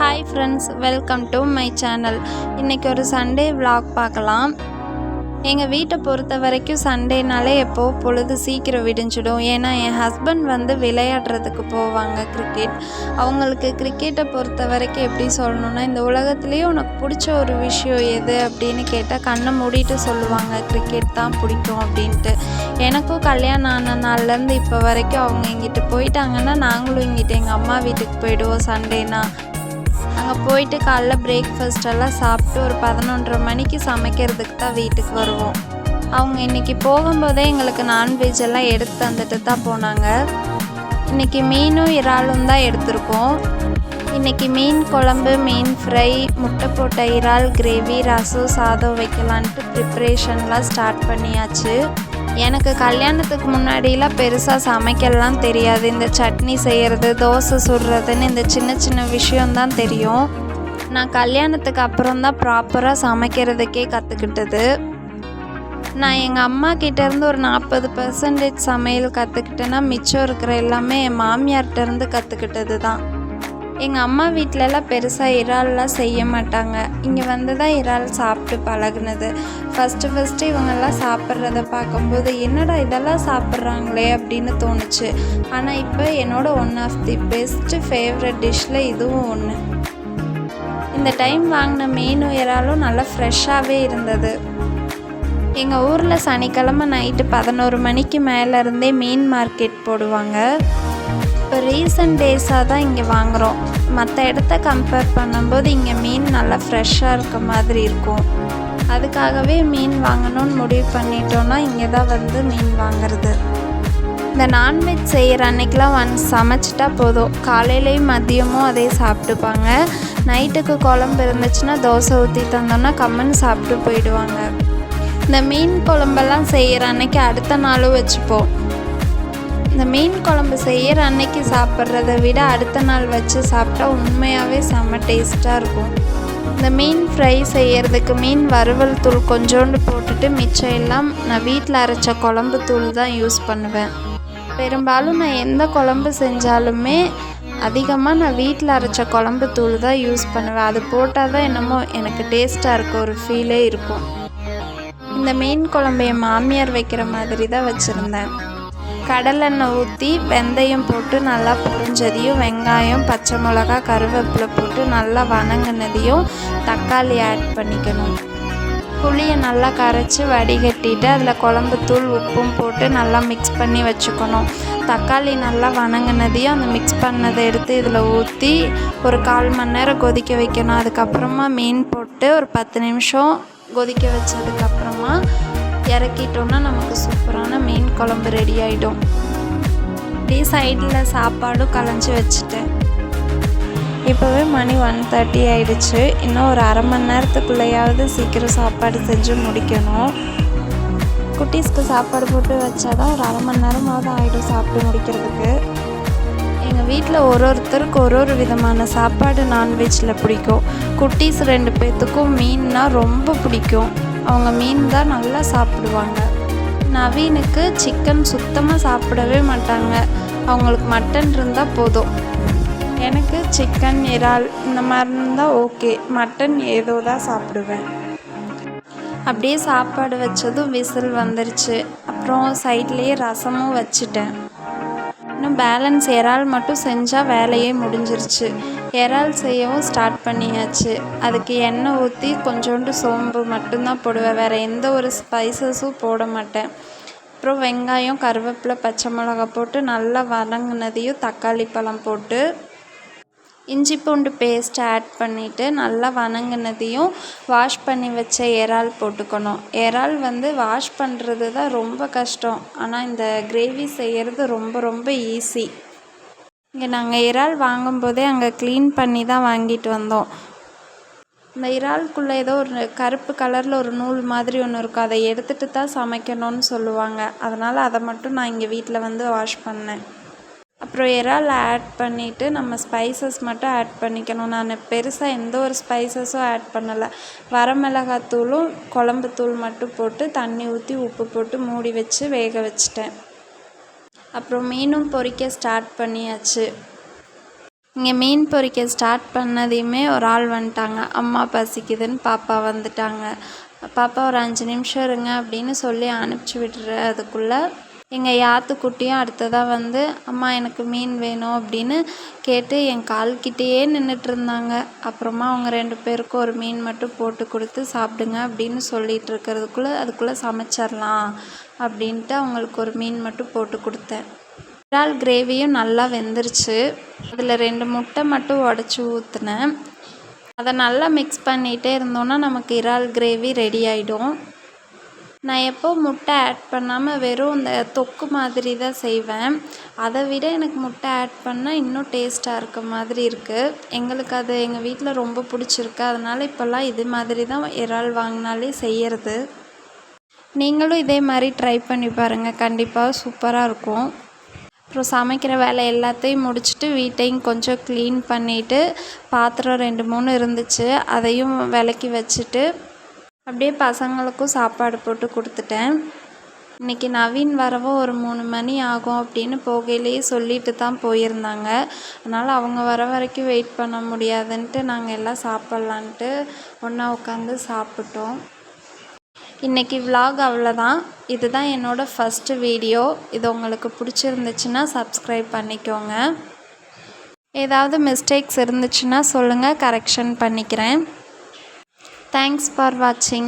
Hi friends, welcome to my channel. இன்றைக்கி ஒரு Sunday vlog பார்க்கலாம். எங்கள் வீட்டை பொறுத்த வரைக்கும் சண்டேனாலே எப்போது பொழுது சீக்கிரம் விடிஞ்சிடும். ஏன்னா என் ஹஸ்பண்ட் விளையாடுறதுக்கு போவாங்க கிரிக்கெட். அவங்களுக்கு கிரிக்கெட்டை பொறுத்த வரைக்கும் எப்படி சொல்லணுன்னா, இந்த உலகத்துலேயே உனக்கு பிடிச்ச ஒரு விஷயம் எது அப்படின்னு கேட்டால் கண்ணை மூடிட்டு சொல்லுவாங்க கிரிக்கெட் தான் பிடிக்கும் அப்படின்ட்டு. எனக்கும் கல்யாணம் ஆன நாள்லேருந்து இப்போ வரைக்கும் அவங்க இங்கிட்டு போயிட்டாங்கன்னா நாங்களும் இங்கிட்டு எங்கள் அம்மா வீட்டுக்கு போயிடுவோம் சண்டேனா. அங்கே போயிட்டு காலைல பிரேக்ஃபாஸ்டெல்லாம் சாப்பிட்டு ஒரு 11:30 மணிக்கு சமைக்கிறதுக்கு தான் வீட்டுக்கு வருவோம். அவங்க இன்றைக்கி போகும்போதே எங்களுக்கு நான்வெஜ் எல்லாம் எடுத்து தந்துட்டு தான் போனாங்க. இன்றைக்கி மீனும் இறாலும் தான் எடுத்திருக்கோம். இன்றைக்கி மீன் குழம்பு, மீன் ஃப்ரை, முட்டை போட்ட இறால் கிரேவி, ரசம், சாதம் வைக்கலான்ட்டு ப்ரிப்ரேஷன்லாம் ஸ்டார்ட் பண்ணியாச்சு. எனக்கு கல்யாணத்துக்கு முன்னாடிலாம் பெருசாக சமைக்கலாம் தெரியாது. இந்த சட்னி செய்கிறது, தோசை சுடுறதுன்னு இந்த சின்ன சின்ன விஷயந்தான் தெரியும். நான் கல்யாணத்துக்கு அப்புறம்தான் ப்ராப்பராக சமைக்கிறதுக்கே கற்றுக்கிட்டது. நான் எங்கள் அம்மா கிட்டேருந்து ஒரு 40% சமையல் கற்றுக்கிட்டேன்னா மிச்சம் இருக்கிற எல்லாமே என் மாமியார்கிட்டேருந்து கற்றுக்கிட்டது தான். எங்கள் அம்மா வீட்டிலலாம் பெருசாக இறால்லாம் செய்ய மாட்டாங்க. இங்கே வந்து தான் இறால் சாப்பிட்டு பழகுனது. ஃபஸ்ட்டு இவங்கெல்லாம் சாப்பிட்றத பார்க்கும்போது என்னடா இதெல்லாம் சாப்பிட்றாங்களே அப்படின்னு தோணுச்சு. ஆனால் இப்போ என்னோட one of the best favourite டிஷ்ஷில் இதுவும் ஒன்று. இந்த டைம் வாங்கின மீனும் இறாலும் நல்லா ஃப்ரெஷ்ஷாகவே இருந்தது. எங்கள் ஊரில் சனிக்கிழமை நைட்டு 11 மணிக்கு மேலேருந்தே மீன் மார்க்கெட் போடுவாங்க. இப்போ ரீசன்ட் டேஸாக தான் இங்கே வாங்குகிறோம். மற்ற இடத்த கம்பேர் பண்ணும்போது இங்கே மீன் நல்லா ஃப்ரெஷ்ஷாக இருக்க மாதிரி இருக்கும். அதுக்காகவே மீன் வாங்கணும்னு முடிவு பண்ணிட்டோன்னா இங்கே தான் மீன் வாங்குறது. இந்த நான்வெஜ் செய்கிற அன்னைக்கெலாம் ஒன்ஸ் சமைச்சிட்டா போதும், காலையிலையும் மதியமும் அதே சாப்பிட்டுப்பாங்க. நைட்டுக்கு குழம்பு இருந்துச்சுன்னா தோசை ஊற்றி தந்தோன்னா கம்முன்னு சாப்பிட்டு போயிடுவாங்க. இந்த மீன் குழம்பெல்லாம் செய்கிற அன்னைக்கு அடுத்த நாளும் வச்சுப்போம். இந்த மீன் குழம்பு செய்கிற அன்னைக்கு சாப்பிட்றத விட அடுத்த நாள் வச்சு சாப்பிட்டா உண்மையாகவே செம்ம டேஸ்ட்டாக இருக்கும். இந்த மீன் ஃப்ரை செய்கிறதுக்கு மீன் வறுவல் தூள் கொஞ்சோண்டு போட்டுட்டு மிச்சம் எல்லாம் நான் வீட்டில் அரைச்ச குழம்பு தூள் தான் யூஸ் பண்ணுவேன். பெரும்பாலும் நான் எந்த குழம்பு செஞ்சாலுமே அதிகமாக நான் வீட்டில் அரைச்ச குழம்பு தூள் தான் யூஸ் பண்ணுவேன். அது போட்டால் தான் என்னமோ எனக்கு டேஸ்ட்டாக இருக்க ஒரு ஃபீலே இருக்கும். இந்த மீன் குழம்பு என் மாமியார் வைக்கிற மாதிரி தான் வச்சுருந்தேன். கடலெண்ணெய் ஊற்றி வெந்தயம் போட்டு நல்லா பொரிஞ்சதையும், வெங்காயம், பச்சை மிளகா, கருவேப்பிலை போட்டு நல்லா வணங்கினதையும் தக்காளி ஆட் பண்ணிக்கணும். புளியை நல்லா கரைச்சி வடிகட்டிட்டு அதில் குழம்புத்தூள், உப்பும் போட்டு நல்லா மிக்ஸ் பண்ணி வச்சுக்கணும். தக்காளி நல்லா வணங்கினதையும் அந்த மிக்ஸ் பண்ணதை எடுத்து இதில் ஊற்றி ஒரு 1/4 மணி நேரம் கொதிக்க வைக்கணும். அதுக்கப்புறமா மீன் போட்டு ஒரு 10 நிமிஷம் கொதிக்க வச்சதுக்கப்புறமா இறக்கிட்டோன்னா நமக்கு சூப்பரான மீன் குழம்பு ரெடி ஆகிடும். அப்படியே சைடில் சாப்பாடும் கலைஞ்சி வச்சுட்டேன். இப்போவே மணி 1:30 ஆகிடுச்சு. இன்னும் ஒரு 1/2 மணி நேரத்துக்குள்ளேயாவது சீக்கிரம் சாப்பாடு செஞ்சு முடிக்கணும். குட்டீஸ்க்கு சாப்பாடு போட்டு வச்சாதான் ஒரு 1/2 மணி நேரமாவது ஆகிடும் சாப்பிட்டு முடிக்கிறதுக்கு. எங்கள் வீட்டில் ஒருத்தருக்கு ஒரு விதமான சாப்பாடு நான்வெஜ்ஜில் பிடிக்கும். குட்டீஸ் 2 பேர்த்துக்கும் மீன்னா ரொம்ப பிடிக்கும். அவங்க மீன் தான் நல்லா சாப்பிடுவாங்க. நவீனுக்கு சிக்கன் சுத்தமாக சாப்பிடவே மாட்டாங்க. அவங்களுக்கு மட்டன் இருந்தால் போதும். எனக்கு சிக்கன், இறால் இந்த மாதிரி இருந்தால் ஓகே. மட்டன் ஏதோ தான் சாப்பிடுவேன். அப்படியே சாப்பாடு வச்சதும் விசில் வந்துருச்சு. அப்புறம் சைட்லேயே ரசமும் வச்சுட்டேன். இன்னும் பேலன்ஸ் இறால் மட்டும் செஞ்சால் வேலையே முடிஞ்சிருச்சு. இறால் செய்யவும் ஸ்டார்ட் பண்ணியாச்சு. அதுக்கு எண்ணெய் ஊற்றி கொஞ்சோண்டு சோம்பு மட்டும்தான் போடுவேன். வேறு எந்த ஒரு ஸ்பைசஸும் போட மாட்டேன். அப்புறம் வெங்காயம், கருவேப்பிலை, பச்சை மிளகா போட்டு நல்லா வதங்கினதையும் தக்காளி பழம் போட்டு இஞ்சி பூண்டு பேஸ்ட் ஆட் பண்ணிவிட்டு நல்லா வதங்கினதையும் வாஷ் பண்ணி வச்ச இறால் போட்டுக்கணும். இறால் வாஷ் பண்ணுறது தான் ரொம்ப கஷ்டம். ஆனால் இந்த கிரேவி செய்கிறது ரொம்ப ரொம்ப ஈஸி. இங்கே நாங்கள் இறால் வாங்கும்போதே அங்கே க்ளீன் பண்ணி தான் வாங்கிட்டு வந்தோம். இந்த இறால்குள்ளே ஏதோ ஒரு கருப்பு கலரில் ஒரு நூல் மாதிரி ஒன்று இருக்கும். அதை எடுத்துகிட்டு தான் சமைக்கணும்னு சொல்லுவாங்க. அதனால் அதை மட்டும் நான் இங்கே வீட்டில் வாஷ் பண்ணேன். அப்புறம் இறால் ஆட் பண்ணிவிட்டு நம்ம ஸ்பைசஸ் மட்டும் ஆட் பண்ணிக்கணும். நான் பெருசாக எந்த ஒரு ஸ்பைசஸும் ஆட் பண்ணலை. வரமிளகாத்தூளும் குழம்புத்தூள் மட்டும் போட்டு தண்ணி ஊற்றி உப்பு போட்டு மூடி வச்சு வேக வச்சிட்டேன். அப்புறம் மீனும் பொரிக்க ஸ்டார்ட் பண்ணியாச்சு. இங்கே மீன் பொரிக்க ஸ்டார்ட் பண்ணதையுமே ஒரு ஆள் வந்துட்டாங்க. அம்மா பசிக்குதுன்னு பாப்பா வந்துட்டாங்க. பாப்பா ஒரு 5 நிமிஷம் இருங்க அப்படின்னு சொல்லி அனுப்பிச்சி விட்டுறதுக்குள்ளே எங்கள் யாத்துக்குட்டியும் அடுத்ததாக வந்து அம்மா எனக்கு மீன் வேணும் அப்படின்னு கேட்டு என் கால்கிட்டேயே நின்றுட்டுருந்தாங்க. அப்புறமா அவங்க 2 பேருக்கும் ஒரு மீன் மட்டும் போட்டு கொடுத்து சாப்பிடுங்க அப்படின்னு சொல்லிகிட்டு இருக்கிறதுக்குள்ளே அதுக்குள்ளே சமைச்சிடலாம் அப்படின்ட்டு அவங்களுக்கு ஒரு மீன் மட்டும் போட்டு கொடுத்தேன். இறால் கிரேவியும் நல்லா வெந்துருச்சு. அதில் 2 முட்டை மட்டும் உடச்சி ஊற்றினேன். அதை நல்லா மிக்ஸ் பண்ணிகிட்டே இருந்தோன்னா நமக்கு இறால் கிரேவி ரெடி ஆகிடும். நான் எப்போ முட்டை ஆட் பண்ணாமல் வெறும் இந்த தொக்கு மாதிரி தான் செய்வேன். அதை விட எனக்கு முட்டை ஆட் பண்ணால் இன்னும் டேஸ்ட்டாக இருக்க மாதிரி இருக்குது. எங்களுக்கு அது எங்கள் வீட்டில் ரொம்ப பிடிச்சிருக்கு. அதனால் இப்போல்லாம் இது மாதிரி தான் இறால் வாங்கினாலே செய்கிறது. நீங்களும் இதே மாதிரி ட்ரை பண்ணி பாருங்கள், கண்டிப்பாக சூப்பராக இருக்கும். அப்புறம் சமைக்கிற வேலை எல்லாத்தையும் முடிச்சுட்டு வீட்டையும் கொஞ்சம் க்ளீன் பண்ணிவிட்டு பாத்திரம் 2 3 இருந்துச்சு, அதையும் விளக்கி வச்சுட்டு அப்படியே பசங்களுக்கும் சாப்பாடு போட்டு கொடுத்துட்டேன். இன்றைக்கி நவீன் வரவும் ஒரு 3 மணி ஆகும் அப்படின்னு போகையிலேயே சொல்லிட்டு தான் போயிருந்தாங்க. அதனால் அவங்க வர வரைக்கும் வெயிட் பண்ண முடியாதுன்ட்டு நாங்கள் எல்லாம் சாப்பிட்லான்ட்டு ஒன்றா உட்காந்து சாப்பிட்டோம். இன்றைக்கி விலாக் அவ்வளோதான். இதுதான் என்னோடய ஃபஸ்ட்டு வீடியோ. இது உங்களுக்கு பிடிச்சிருந்துச்சுன்னா சப்ஸ்கிரைப் பண்ணிக்கோங்க. ஏதாவது மிஸ்டேக்ஸ் இருந்துச்சுன்னா சொல்லுங்கள், கரெக்ஷன் பண்ணிக்கிறேன். Thanks for watching.